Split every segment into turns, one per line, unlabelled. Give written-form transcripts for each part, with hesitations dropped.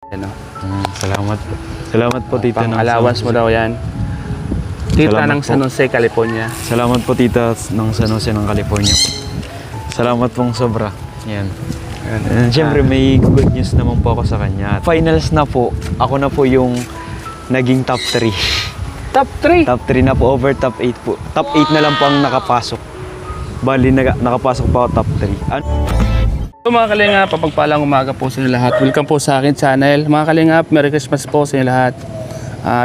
Ano?
Salamat po. Salamat po, tita.
Pang allowance mo daw yan. Tita
Salamat
ng
po.
San Jose, California.
Salamat po, tita ng San Jose ng California po. Salamat pong sobra. Yan. And syempre may good news naman po ako sa kanya. Finals na po, ako na po yung naging top 3.
Top 3!
Top 3 na po, over top 8 po. Top 8 na lang po ang nakapasok. Bali, nakapasok pa ako top 3.
So mga kalingap, papagpalang umaga po sa inyo lahat. Welcome po sa akin channel. Mga kalingap, Merry Christmas po sa inyo lahat.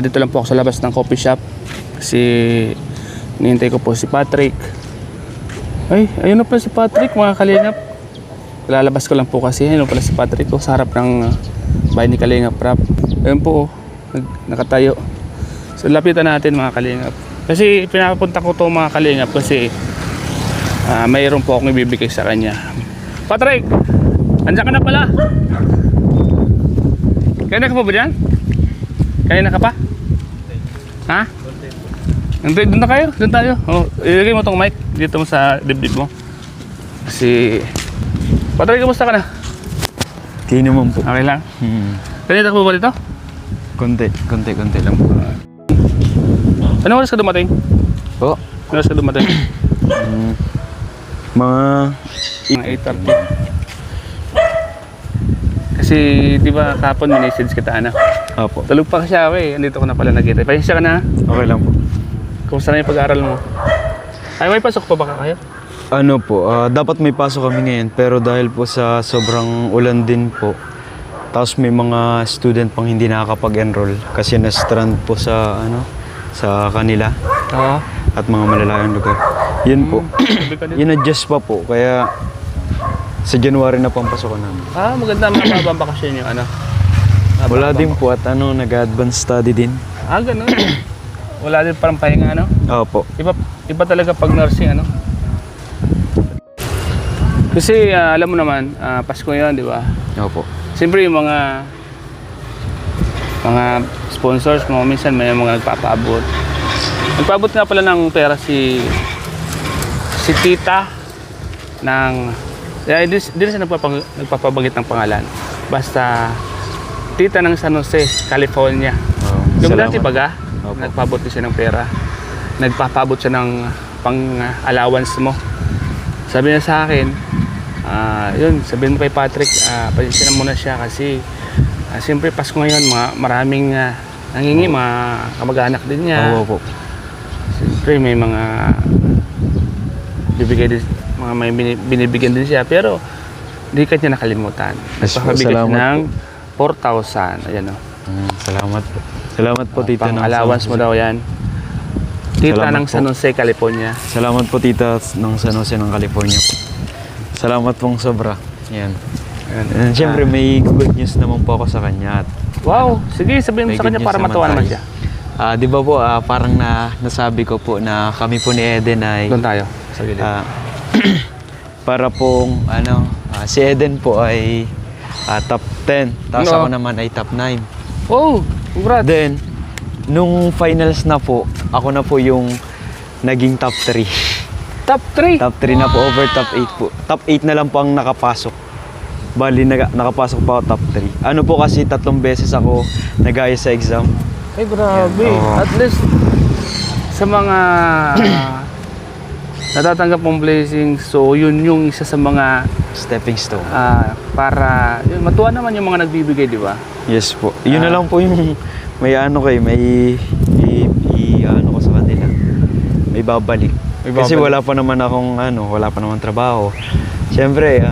Dito lang po ako sa labas ng coffee shop. Kasi nihintay ko po si Patrick. Ay, ayun na pala si Patrick mga kalingap. Lalabas ko lang po kasi ayun na pala si Patrick ko sa harap ng bahay ni Kalingap Rap. Ayun po, nakatayo. So lapitan natin mga kalingap. Kasi pinapunta ko to mga kalingap kasi mayroon po akong ibibigay sa kanya. Patrick! Andiyan ka na pala! Kanina ka pa ba dyan? Kanina ka pa? Ha? Doon na kayo? Doon tayo? Oh, ilagay mo tong mic dito mo sa dibdib mo. Kasi... Patrick, kamusta ka na?
Kaya naman po.
Okay lang? Kanina ka pa ba dito?
Konti lang po.
Anong oras ka dumating?
Po?
Anong oras ka dumating?
Mga...
Mga 8:30. Kasi di ba kapon minessage kita na?
Apo.
Tulog pa kasi ako eh. Andito ko na pala nakita. Pasensya ka na.
Okay lang po.
Kumusta na yung pag-aaral mo? Ay, may pasok pa ba kayo?
Ano po, dapat may pasok kami ngayon pero dahil po sa sobrang ulan din po, tapos may mga student pang hindi nakakapag-enroll kasi na-strand po sa sa kanila
Oo.
at mga malalayong lugar. Yun po. In-adjust pa po kaya sa January na pang pasokan namin.
Maganda. Mababa ang bakasyon yung ano.
Wala din po at nag-advance study din.
Ganun. Wala din parang pahinga ano.
Opo.
Iba talaga pag nursing ano. Kasi alam mo naman, Pasko yun, di ba?
Opo.
Siyempre yung mga sponsors mo, minsan may mga nagpapaabot. Nagpaabot nga pala ng pera si tita ng... Di na siya nagpapabanggit ng pangalan. Basta tita ng San Jose, California. Yung dati baga, nagpaabot din siya ng pera. Nagpapaabot siya ng pang-allowance mo. Sabi niya sa akin, yun, sabihin mo kay Patrick, pasensya na muna siya kasi siyempre Pasko ngayon, maraming nangingi, mga kamag-anak din niya.
Opo.
Siyempre may mga may binibigyan din siya, pero hindi ka niya nakalimutan. Nagpapabigay ng 4,000. Ayan o.
Salamat po. Salamat po, tita.
Pang allowance mo daw yan. Tita
Salamat
ng San Jose, California.
Salamat po, tita ng San Jose ng California po. Salamat pong sobra. Yan. And syempre may good news naman po ako sa kanya.
Wow! Sige, sabihin mo
May
sa kanya
good
para
news
matawa
naman
naman siya.
Di ba po, parang nasabi ko po na kami po ni Eden ay...
Doon tayo, sa gilid.
para pong, si Eden po ay top 10. Tapos
No.
ako naman ay top 9.
Oh! Congrats!
Then, nung finals na po, ako na po yung naging top 3.
Top 3!
Top 3 na po, over top 8 po. Top 8 na lang po ang nakapasok. Bali, nakapasok pa ako top 3. Ano po kasi 3 beses ako nag-ayos sa exam.
Ay, grabe.
Yan. Oo.
At least, sa mga natatanggap mong blessings, so yun yung isa sa mga
Stepping stone.
para yun, matuwa naman yung mga nagbibigay, di ba?
Yes po. Yun na lang po yung may ko sa kanila. May babalik. Kasi wala pa naman akong wala pa naman trabaho. Siyempre,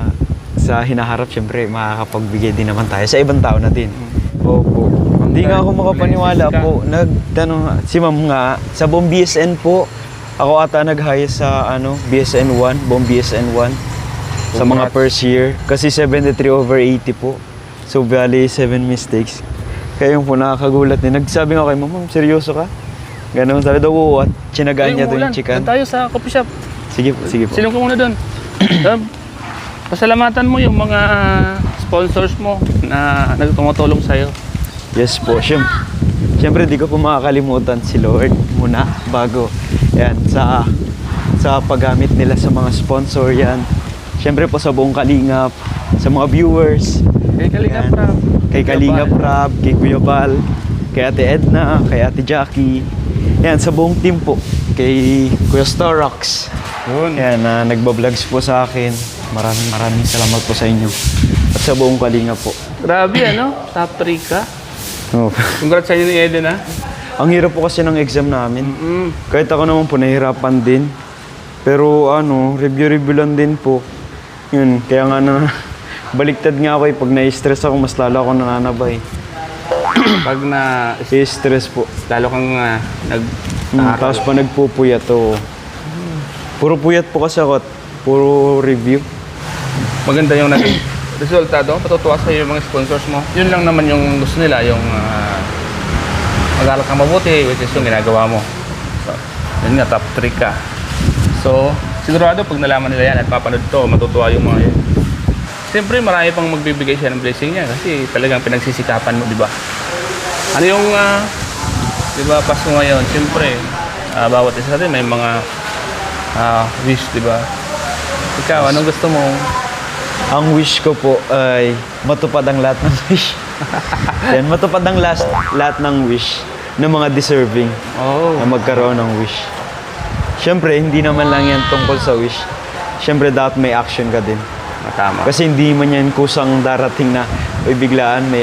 sa hinaharap, siyempre, makakapagbigay din naman tayo sa ibang tao natin. Opo. Hindi nga ako makapaniwala po. Si ma'am nga, sa buong BSN po, ako ata nag-hire sa BSN 1, buong BSN 1. Sa mga first year. Kasi 73/80 po. So, bali 7 mistakes. Kaya yung po nakakagulat din. Nagsabi nga kay ma'am, seryoso ka? Ganun, sabi daw, at tsinagaan niya doon yung chicken.
Doon tayo sa coffee shop.
Sige po, sige po.
Silong ka muna doon. Pasalamatan mo yung mga sponsors mo na nagtumutulong sa'yo.
Yes po, siyempre di ko po makakalimutan si Lord muna bago yan sa paggamit nila sa mga sponsor yan. Siyempre po sa buong Kalingap, sa mga viewers,
Kay Kalinga
Yan.
Prab.
Kay Kalinga Prab, kay Kuya Bal, kay Ate Edna, kay Ate Jackie. Yan, sa buong team po. Kay Kuya Storox.
Yun.
Yan, na nagba-vlogs po sa akin. Maraming salamat po sa inyo. At sa buong Kalinga po.
Grabe ano, top 3 ka.
Oh.
Congrats sa inyo ni Eden ha.
Ang hirap po kasi ng exam namin.
Mm.
Kahit ako naman po, nahihirapan din. Pero review lang din po. Yun, kaya nga baliktad nga ako pag na-stress ako, mas lalo ako nananabay.
Pag na
Stress po.
lalo kang
Tapos pa nagpupuyat to. Puro puyat po kasi ako at puro review.
maganda yung naging resultado. Patutuwa sa yung mga sponsors mo. Yun lang naman yung gusto nila, yung mag-aral kang mabuti, which is yung ginagawa mo. So, yun nga, top 3 ka. So, sigurado pag nalaman nila yan at papanood to, matutuwa yung mga yun. Siyempre, marami pang magbibigay siya ng blessing niya kasi talagang pinagsisikapan mo, di ba? Ano yung, di ba, Pasko ngayon, siyempre, bawat isa natin may mga wish, di ba? Ikaw, anong gusto mo?
Ang wish ko po ay matupad ang lahat ng wish. Yan, matupad ang lahat ng wish ng mga deserving
Oh,
na magkaroon ng wish. Siyempre, hindi naman lang yan tungkol sa wish. Siyempre, dapat may action ka din.
tama.
Kasi hindi man yan kusang darating na o biglaan may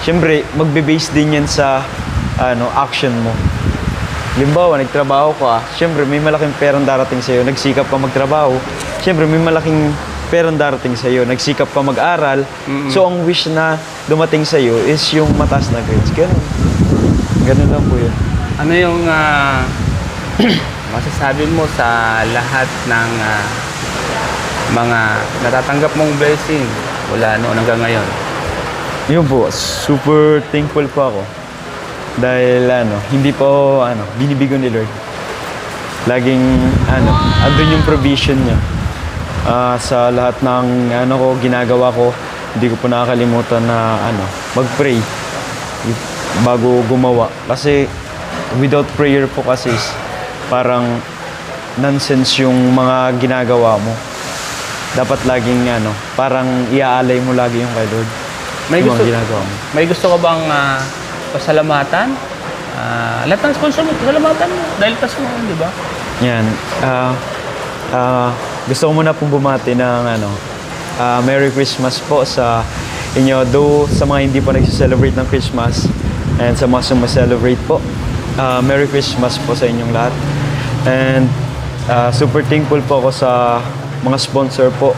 Siyempre, magbe-base din yan sa action mo. Limbawa, nagtrabaho ka, siyempre may malaking perang darating sa'yo, nagsikap ka magtrabaho. Siyempre, may malaking perang darating sa'yo, nagsikap ka mag-aral. So, ang wish na dumating sa'yo is yung mataas na grades. Ganun lang po yun.
Ano yung masasabi mo sa lahat ng mga natatanggap mong blessing mula noon hanggang ngayon?
Yun po, super thankful po ako. Dahil hindi po binibigo ni Lord. Laging andun yung provision niya. Sa lahat ng ko ginagawa ko, hindi ko po nakakalimutan na mag-pray bago gumawa. Kasi without prayer po kasi parang nonsense yung mga ginagawa mo. Dapat laging parang iaalay mo lagi yung kay Lord. Yung mga ginagawa mo.
May gusto ka bang pasalamatan? Lahat ng sponsor mo, pasalamatan mo. Dahil Pasko ngayon, di ba?
Yan. Gusto ko muna pong bumati ng Merry Christmas po sa inyo. Though sa mga hindi pa nagse-celebrate ng Christmas and sa mga sumaselebrate po, Merry Christmas po sa inyong lahat. And super thankful po ako sa mga sponsor po.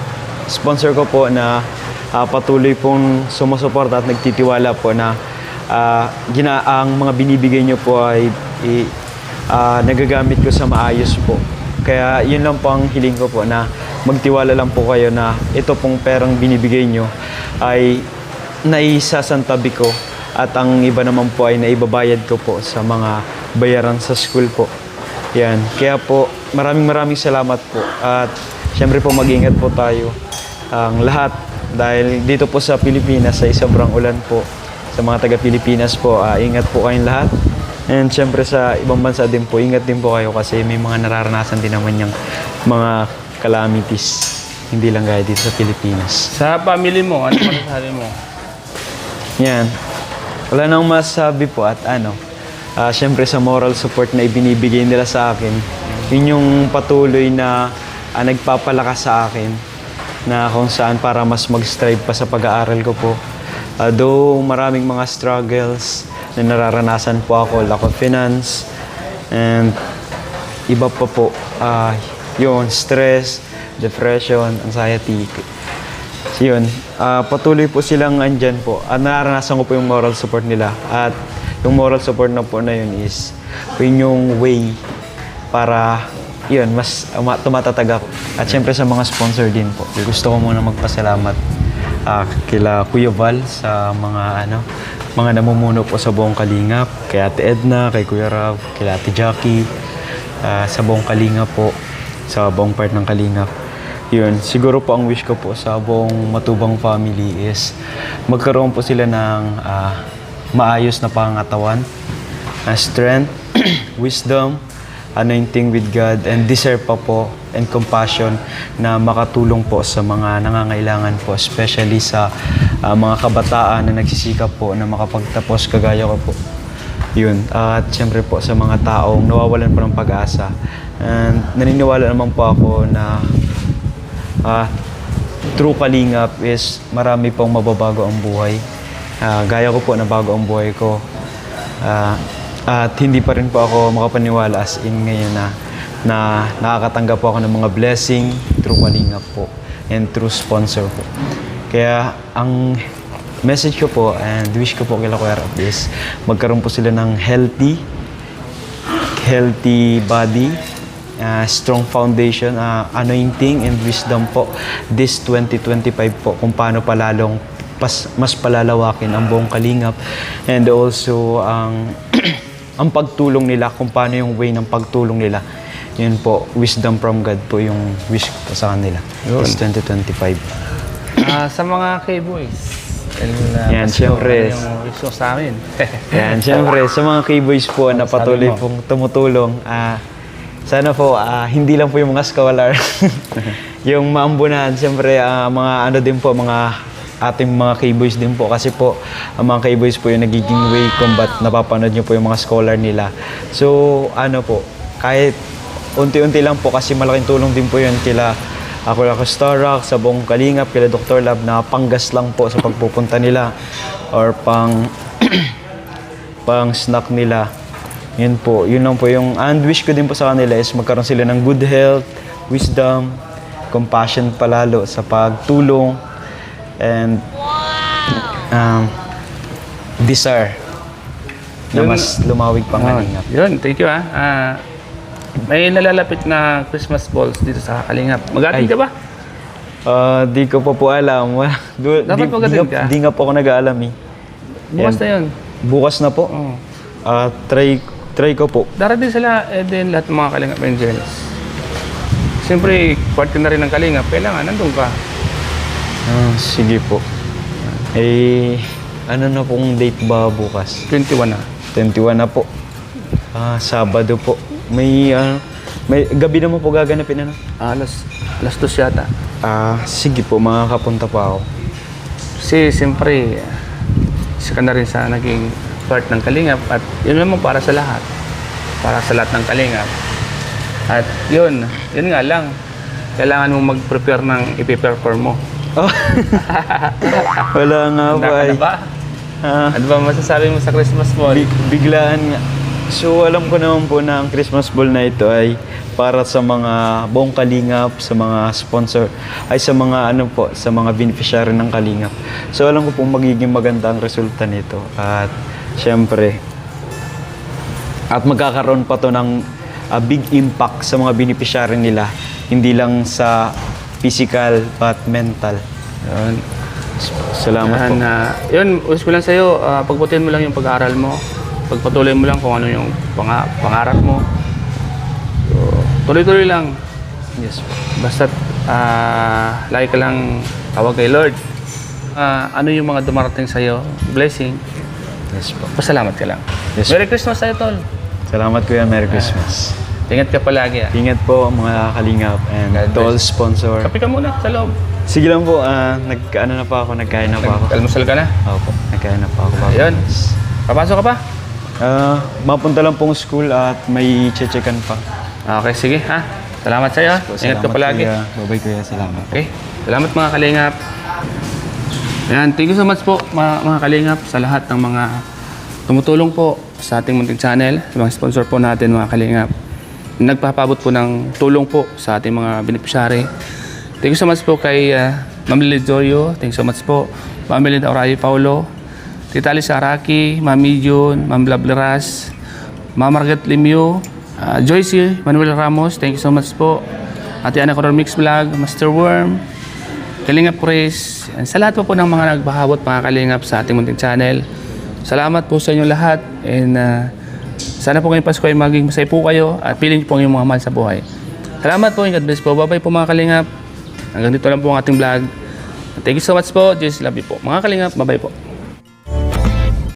Sponsor ko po na patuloy pong sumusuporta at nagtitiwala po na ang mga binibigay nyo po ay nagagamit ko sa maayos po. Kaya yun lang po ang hiling ko po na magtiwala lang po kayo na ito pong perang binibigay nyo ay naisasantabi ko at ang iba naman po ay naibabayad ko po sa mga bayaran sa school po. Yan. Kaya po maraming salamat po at syempre po mag-ingat po tayo ang lahat dahil dito po sa Pilipinas ay sobrang ulan po. Sa mga taga-Pilipinas po, ingat po kayong lahat. And syempre sa ibang bansa din po, ingat din po kayo kasi may mga nararanasan din naman yung mga calamities. Hindi lang gaya dito sa Pilipinas.
Sa family mo, ano masasabi mo?
Yan. Wala nang masasabi po at syempre sa moral support na ibinibigay nila sa akin, yun yung patuloy na nagpapalakas sa akin na kung saan para mas mag-strive pa sa pag-aaral ko po. Though maraming mga struggles na nararanasan po ako, lack of finance, and iba pa po, yun, stress, depression, anxiety. Yun, patuloy po silang andyan po. Nararanasan ko po yung moral support nila. At yung moral support na po na yun is, yun yung way para, yun, mas tumatatag ako. At syempre sa mga sponsor din po. Gusto ko muna magpasalamat kila Kuya Val sa mga namumuno po sa buong Kalingap, kay Ate Edna, kay Kuya Rav, kay Ate Jackie, sa buong Kalingap po, sa buong part ng Kalingap. Yun, siguro po ang wish ko po sa buong Matubang family is magkaroon po sila ng maayos na pangangatawan, strength, wisdom, anointing with God, and deserve pa po and compassion na makatulong po sa mga nangangailangan po, especially sa mga kabataan na nagsisikap po na makapagtapos kagaya ko po. Yun. At syempre po sa mga taong nawawalan po ng pag-asa. And naniniwala naman po ako na through Kalingap is marami pong mababago ang buhay. Gaya ko po na bago ang buhay ko. At hindi pa rin po ako makapaniwala as in ngayon na nakakatanggap po ako ng mga blessing through Kalingap po and through sponsor po. Kaya ang message ko po and wish ko po kay Kuya Rap is magkaroon po sila ng healthy body, strong foundation, anointing and wisdom po this 2025 po kung paano palalong mas palalawakin ang buong Kalingap and also ang pagtulong nila, kung paano yung way ng pagtulong nila. Yun po, wisdom from God po yung wish ko po sa kanila. This 2025.
Sa mga K-Boys,
yan, syempre.
Ano yung wish mo sa amin?
Yan, syempre, sa mga K-Boys po na patuloy pong tumutulong, sana po, hindi lang po yung mga scholar, yung maambunan, syempre, mga ano din po, mga ating mga K-Boys din po. Kasi po, ang mga K-Boys po yung nagiging way kung ba't napapanood nyo po yung mga scholar nila. So, ano po, kahit unti-unti lang po kasi malaking tulong din po yun kila ako Starak, sa buong Kalingap, kila Dr. Lab na panggas lang po sa pagpupunta nila or pang snack nila. Yun po, yun lang po yung and wish ko din po sa kanila is magkaroon sila ng good health, wisdom, compassion palalo sa pagtulong and desire na mas lumawig pang Kalingap.
Yun, thank you may nalalapit na Christmas balls dito sa Kalingap. Mag-attend ka ba?
Di ko po alam.
Dapat mag-attend ka.
Di nga po ako nag-aalam eh.
Bukas na yun.
Bukas na po?
Oo.
Try ko po.
Darating sila din lahat ng mga Kalingap Angels. Siyempre, part na rin ng Kalingap. Kailangan, nandun ka.
Sige po. Ano na pong date ba bukas?
21 na.
21 na po. Sabado po. May gabi naman po gaganapin ano?
Alas 2 yata.
Sige po, makakapunta pa ako.
Kasi siyempre, isa ka na rin sa naging part ng Kalingap at yun naman para sa lahat. Para sa lahat ng Kalingap. At yun nga lang. Kailangan mo mag-prepare ng ipiperform mo.
Wala nga po ay.
Ano ba? Ano ba masasabi mo sa Christmas ball?
Biglaan nga. So alam ko naman po na ang Christmas ball na ito ay para sa mga buong Kalingap, sa mga sponsor, ay sa mga sa mga beneficiary ng Kalingap. So alam ko po magiging maganda ang resulta nito. At syempre, at magkakaroon pa to ng big impact sa mga beneficiary nila. Hindi lang sa physical but mental. Yun. Salamat po.
Yun, wish ko lang sa'yo, pagputihin mo lang yung pag-aaral mo. Pagpatuloy mo lang kung ano yung pangarap mo. So, tuloy-tuloy lang.
Yes po.
Basta't lagi ka lang tawag kay Lord. Ano yung mga dumarating sa'yo? Blessing.
Yes po.
Pasalamat ka lang.
Yes,
Merry Christmas sa'yo, Tol.
Salamat kuya. Merry Christmas.
Ingat ka palagi.
Ingat po mga Kalingap and Tol sponsor.
Kape ka muna sa loob.
Sige lang po, nagkain na pa ako.
Almusal ka na?
Opo, nagkain na pa ako.
Ayun. Papasok ka pa?
Mapunta lang pong school at may checkan pa.
Okay, sige ha. Salamat sa'yo. Ingat ka palagi.
Kuya. Bye-bye kuya, salamat.
Okay. Salamat mga Kalingap. Ayan, thank you so much po mga Kalingap sa lahat ng mga tumutulong po sa ating munting channel, sa mga sponsor po natin mga Kalingap. Nagpapabot po ng tulong po sa ating mga beneficiary. Thank you so much po kay Ma'am Lily Joyo. Thank you so much po. Ma'am Melinda Orayo Paulo. Tita Alice Araki, Ma'am Mijon, Ma'am Blableras, Ma'am Margaret Limio, Joyce Manuel Ramos. Thank you so much po. Ate Ana Coror Mix Vlog, Master Worm, Kalingap Chris. Sa lahat po ng mga nagbahawot mga Kalingap sa ating munting channel. Salamat po sa inyo lahat. And sana po ngayong Pasko ay maging masaya po kayo at piling niyo po ang inyong mga mahal sa buhay. Salamat po and God bless po. Bye-bye po mga Kalingap. Hanggang dito lang po ang ating vlog. Thank you so much po. Jesus love you po. Mga Kalingap, bye-bye po.